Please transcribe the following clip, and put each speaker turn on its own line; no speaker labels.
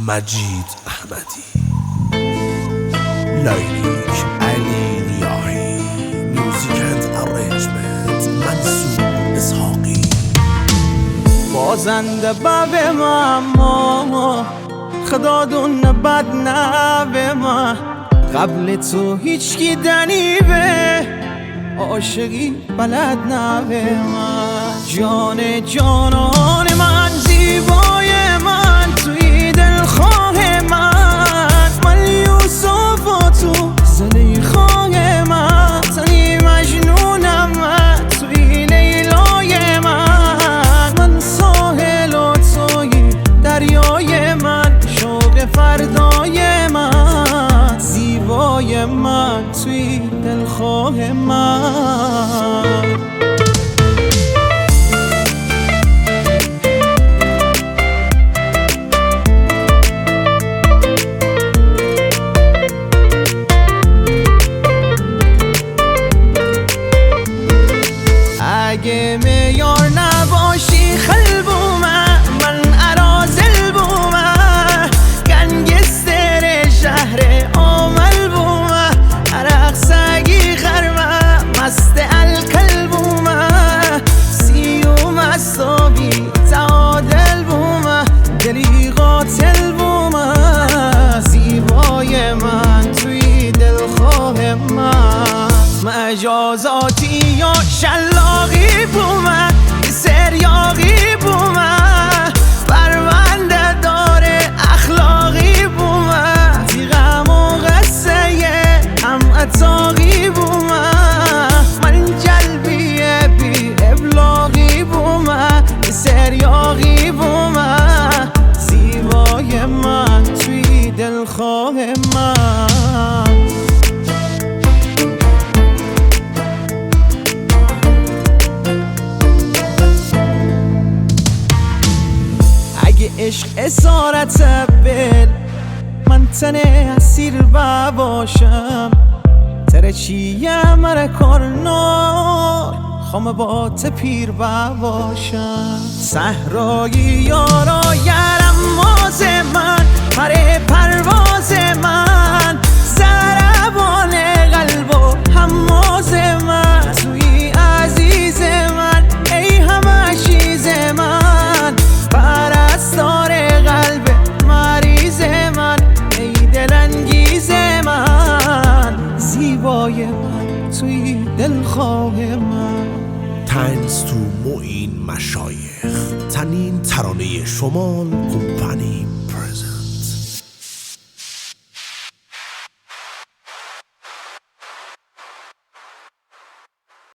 مجید احمدی، لیلیک علی نیاهی، میوزیک اند ارنجمنت منصور اسحاقی.
بازنده به ما خدا دون بد نه ما، قبل تو هیچکی دنی به عاشقی بلد نه ما. جان جانان من، زیبای من، توی دلخواه من یوسف و تو زلیخای من. تنی مجنونم من، توی لیلای من ساحل و توی دریای من، شوق فردای من، زیبای من توی دلخواه من. اگه میار نباشی خلبومه، من ارازل بومه، گنگستر شهر آمل بومه، عرق سگی خرمه، مست الکل بومه، سیوم اصابی تعادل بومه، دلی قاتل بومه، زیبای من توی دلخواه من. مجازاتی یا شلاقی بومه، سریاقی بومه، پرونده داره اخلاقی بومه، تیغم و قصه هم اتاقی بومه، من جلبیه بی ابلاغی بومه، سریاقی بومه، زیبای من توی دلخواه من. عشق اسارت بل، من تنه اسیر باشم، تره چیه مره کارنار، خام با تپیر باشم. صحرایی یارا یرم ماز من، پره پرواز من، زربان قلب و هماز من، توی عزیز من، ای همه چیز من، پرستار قلب مریض من، ای دلانگیز من، زیبای من توی دلخواه من.
تنز تو معین مشایخ، تنین ترانه شمال کمپانی